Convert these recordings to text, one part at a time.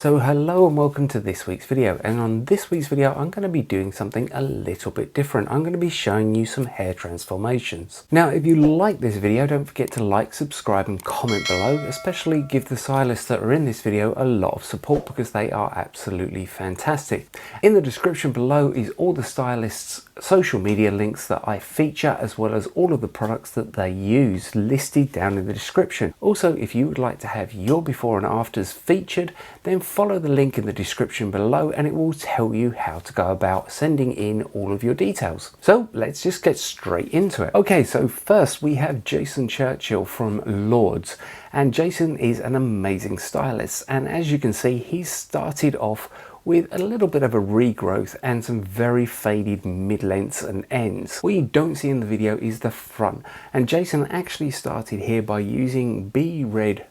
So hello and welcome to this week's video, and on this week's video I'm going to be doing something a little bit different. I'm going to be showing you some hair transformations. Now if you like this video, don't forget to like, subscribe and comment below, especially give the stylists that are in this video a lot of support because they are absolutely fantastic. In the description below is all the stylists' social media links that I feature, as well as all of the products that they use listed down in the description. Also, if you would like to have your before and afters featured, then follow the link in the description below and it will tell you how to go about sending in all of your details. So let's just get straight into it. Okay, so first we have Jason Churchill from Lords, and Jason is an amazing stylist, and as you can see he started off with a little bit of a regrowth and some very faded mid-lengths and ends. What you don't see in the video is the front, and Jason actually started here by using BRED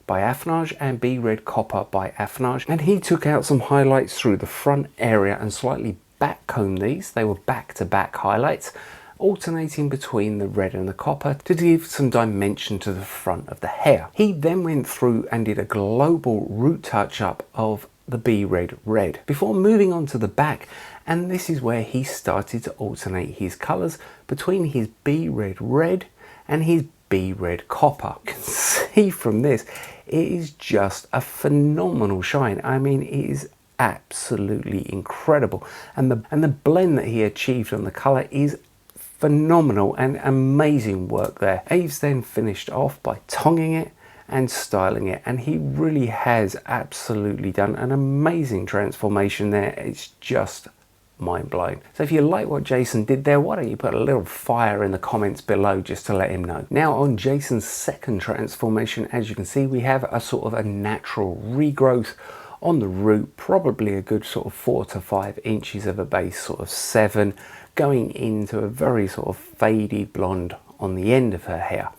by AFFINAGE and BRED Copper by AFFINAGE, and he took out some highlights through the front area and slightly back combed these. They were back-to-back highlights, alternating between the red and the copper to give some dimension to the front of the hair. He then went through and did a global root touch-up of the BRED red before moving on to the back, and this is where he started to alternate his colours between his BRED red and his BRED copper. You can see from this it is just a phenomenal shine. I mean, it is absolutely incredible, and the blend that he achieved on the colour is phenomenal and amazing work there. Aves then finished off by tonging it and styling it, and he really has absolutely done an amazing transformation there. It's just mind-blowing. So if you like what Jason did there, why don't you put a little fire in the comments below just to let him know. Now on Jason's second transformation, as you can see, we have a sort of a natural regrowth on the root, probably a good sort of 4 to 5 inches of a base, sort of 7, going into a very sort of faded blonde on the end of her hair.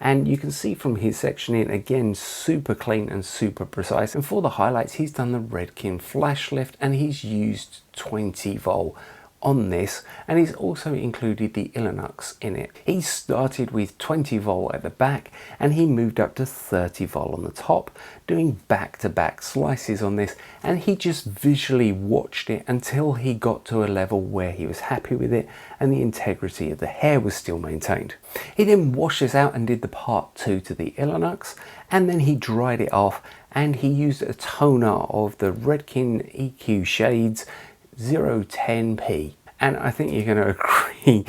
And you can see from his section in, again, super clean and super precise. And for the highlights, he's done the REDKEN flash lift, and he's used 20 vol on this, and he's also included the INOLUXXE in it. He started with 20 vol at the back and he moved up to 30 vol on the top, doing back-to-back slices on this, and he just visually watched it until he got to a level where he was happy with it and the integrity of the hair was still maintained. He then washed this out and did the part 2 to the INOLUXXE, and then he dried it off and he used a toner of the REDKEN EQ shades 010p, and I think you're going to agree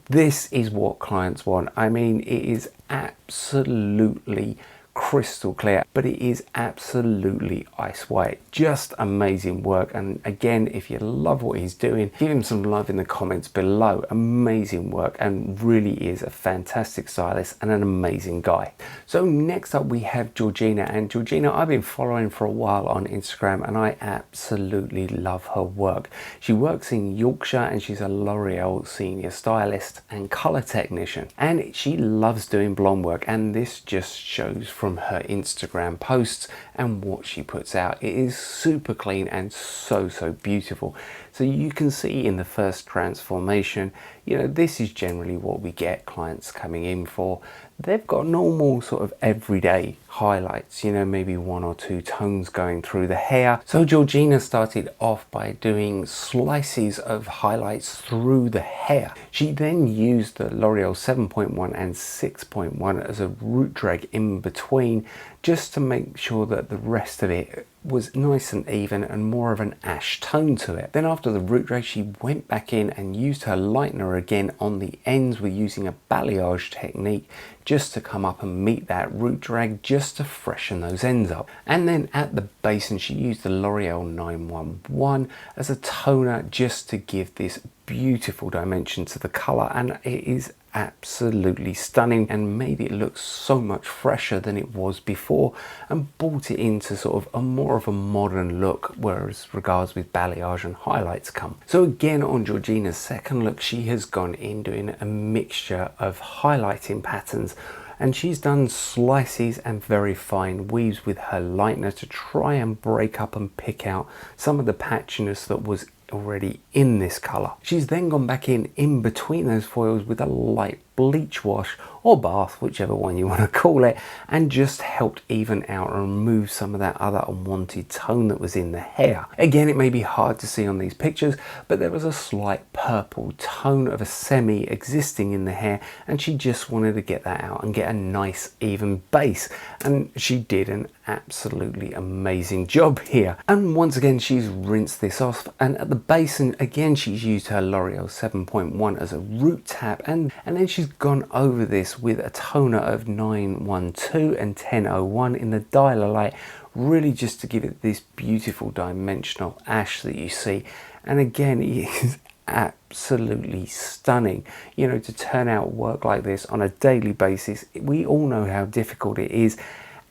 this is what clients want. I mean, it is absolutely crystal clear, but it is absolutely ice white. Just amazing work, and again, if you love what he's doing, give him some love in the comments below. Amazing work, and really is a fantastic stylist and an amazing guy. So next up we have Georgina, and Georgina I've been following for a while on Instagram and I absolutely love her work. She works in Yorkshire and she's a L'Oreal senior stylist and colour technician, and she loves doing blonde work, and this just shows from her Instagram posts and what she puts out. It is super clean and so beautiful. So you can see in the first transformation, you know, this is generally what we get clients coming in for. They've got normal sort of everyday highlights, you know, maybe 1 or 2 tones going through the hair. So Georgina started off by doing slices of highlights through the hair. She then used the L'Oreal 7.1 and 6.1 as a root drag in between, just to make sure that the rest of it was nice and even and more of an ash tone to it. Then after the root drag, she went back in and used her lightener again on the ends with using a balayage technique, just to come up and meet that root drag, just to freshen those ends up. And then at the basin she used the L'Oreal 911 as a toner, just to give this beautiful dimension to the colour, and it is absolutely stunning and made it look so much fresher than it was before, and brought it into sort of a more of a modern look, whereas regards with balayage and highlights come. So again, on Georgina's second look, she has gone in doing a mixture of highlighting patterns, and she's done slices and very fine weaves with her lightener to try and break up and pick out some of the patchiness that was already in this color. She's then gone back in between those foils with a light bleach wash or bath, whichever one you want to call it, and just helped even out and remove some of that other unwanted tone that was in the hair. Again, it may be hard to see on these pictures, but there was a slight purple tone of a semi existing in the hair, and she just wanted to get that out and get a nice even base, and she did an absolutely amazing job here. And once again, she's rinsed this off, and at the base, and again, she's used her L'Oreal 7.1 as a root tap, and then she's gone over this with a toner of 912 and 1001 in the dialer light, really just to give it this beautiful dimensional ash that you see. And again, it is absolutely stunning. You know, to turn out work like this on a daily basis, we all know how difficult it is,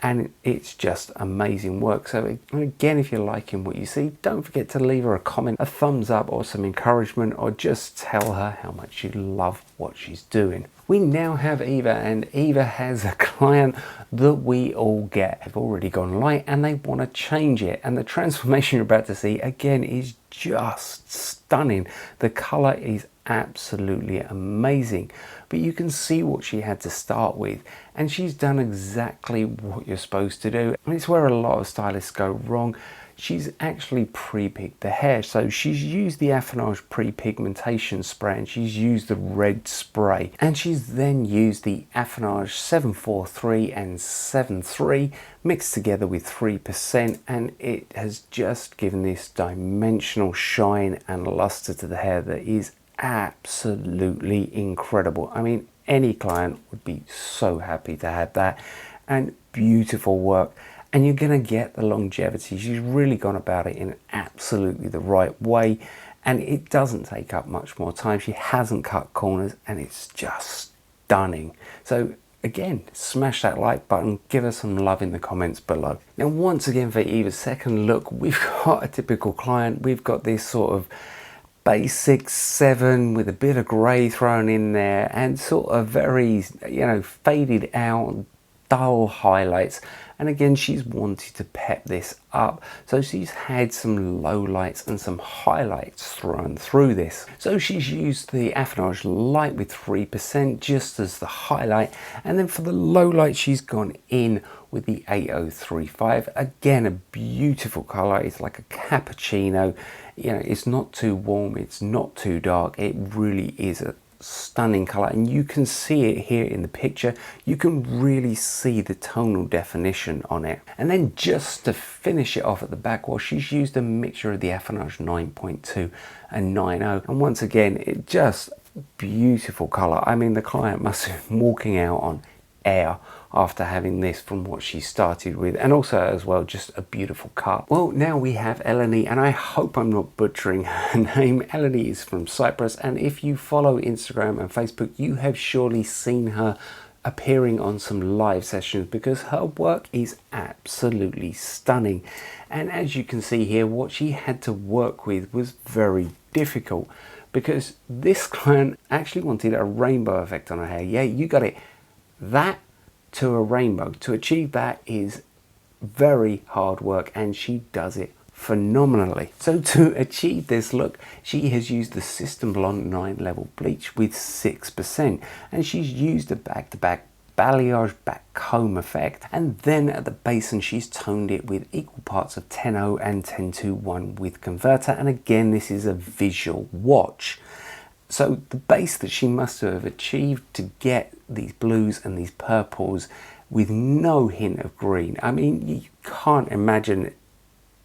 and it's just amazing work. So again, if you're liking what you see, don't forget to leave her a comment, a thumbs up, or some encouragement, or just tell her how much you love what she's doing. We now have Eva, and Eva has a client that we all get. They've already gone light and they want to change it, and the transformation you're about to see again is just stunning. The color is absolutely amazing, but you can see what she had to start with, and she's done exactly what you're supposed to do. And it's where a lot of stylists go wrong. She's actually pre-picked the hair, so she's used the AFFINAGE pre-pigmentation spray, and she's used the red spray, and she's then used the AFFINAGE 743 and 73 mixed together with 3%, and it has just given this dimensional shine and luster to the hair that is absolutely incredible. I mean, any client would be so happy to have that, and beautiful work. And you're going to get the longevity. She's really gone about it in absolutely the right way, and it doesn't take up much more time. She hasn't cut corners, and it's just stunning. So again, smash that like button, give us some love in the comments below. Now, once again, for Eva's second look, we've got a typical client. We've got this sort of basic 7 with a bit of grey thrown in there, and sort of very, you know, faded out, dull highlights. And again, she's wanted to pep this up, so she's had some low lights and some highlights thrown through this. So she's used the AFFINAGE Light with 3% just as the highlight, and then for the low light she's gone in with the 8035. Again, a beautiful color. It's like a cappuccino. You know, it's not too warm, it's not too dark. It really is a stunning color, and you can see it here in the picture. You can really see the tonal definition on it. And then just to finish it off at the back, well, she's used a mixture of the AFFINAGE 9.2 and 90, and once again, it just beautiful color. I mean, the client must have been walking out on air after having this from what she started with, and also as well just a beautiful cut. Well, now we have ELENI, and I hope I'm not butchering her name. ELENI is from Cyprus, and if you follow Instagram and Facebook, you have surely seen her appearing on some live sessions, because her work is absolutely stunning. And as you can see here, what she had to work with was very difficult, because this client actually wanted a rainbow effect on her hair. Yeah, you got it. That to a rainbow, to achieve that is very hard work, and she does it phenomenally. So to achieve this look, she has used the System Blonde 9 level bleach with 6%, and she's used a back-to-back balayage back comb effect, and then at the basin she's toned it with equal parts of 10.0 and 10.2.1 with converter, and again, this is a visual watch. So the base that she must have achieved to get these blues and these purples with no hint of green. I mean, you can't imagine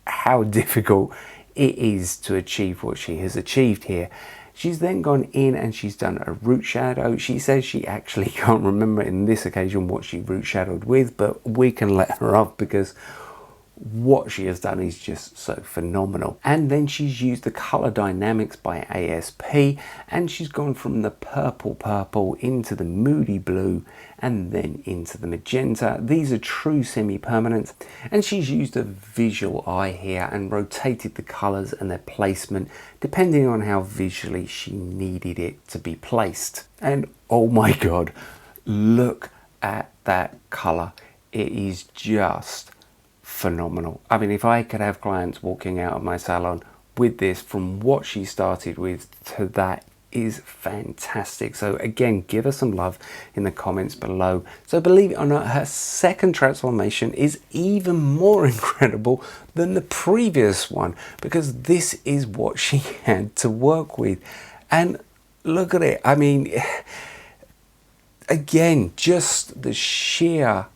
how difficult it is to achieve what she has achieved here. She's then gone in and she's done a root shadow. She says she actually can't remember in this occasion what she root shadowed with, but we can let her off because what she has done is just so phenomenal. And then she's used the Color Dynamics by ASP, and she's gone from the purple into the Moody blue and then into the magenta. These are true semi-permanent, and she's used a visual eye here and rotated the colors and their placement depending on how visually she needed it to be placed. And oh my god, look at that color. It is just phenomenal. I mean, if I could have clients walking out of my salon with this from what she started with to that is fantastic. So again, give her some love in the comments below. So believe it or not, her second transformation is even more incredible than the previous one, because this is what she had to work with. And look at it. I mean, again, just the sheer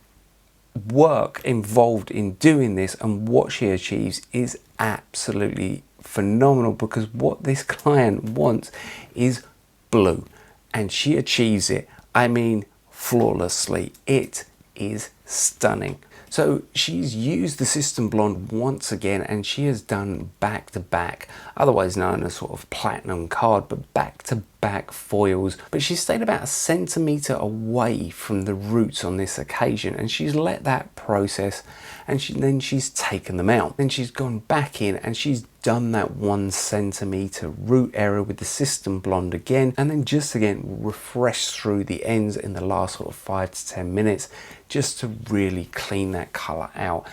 work involved in doing this and what she achieves is absolutely phenomenal, because what this client wants is blue and she achieves it, I mean, flawlessly. It is stunning. So she's used the System Blonde once again, and she has done back-to-back, otherwise known as sort of platinum card, but back-to-back foils. But she stayed about a centimetre away from the roots on this occasion, and she's let that process, and then she's taken them out. Then she's gone back in and she's done that 1 centimetre root area with the System Blonde again, and then just again refresh through the ends in the last sort of 5 to 10 minutes just to really clean that colour out.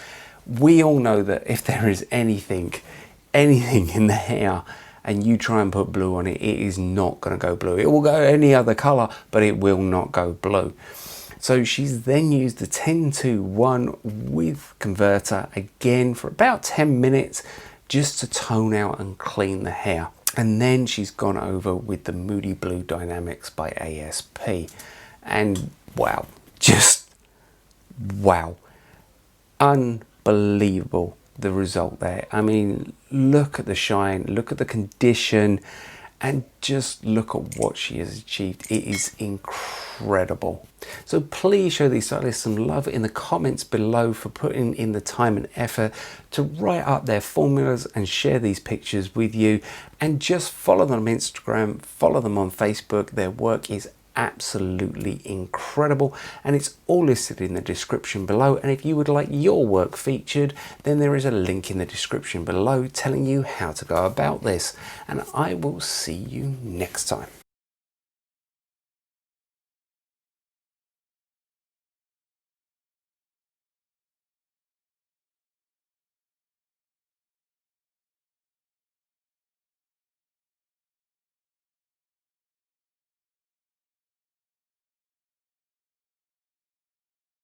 We all know that if there is anything in the hair and you try and put blue on it, it is not going to go blue. It will go any other colour, but it will not go blue. So she's then used the 10-to-1 with converter again for about 10 minutes just to tone out and clean the hair. And then she's gone over with the Moody Blue Dynamics by ASP. And wow, just wow, unbelievable the result there. I mean, look at the shine, look at the condition, and just look at what she has achieved. It is incredible. So please show these stylists some love in the comments below for putting in the time and effort to write up their formulas and share these pictures with you. And just follow them on Instagram, follow them on Facebook. Their work is absolutely incredible, and it's all listed in the description below. And if you would like your work featured, then there is a link in the description below telling you how to go about this. And I will see you next time.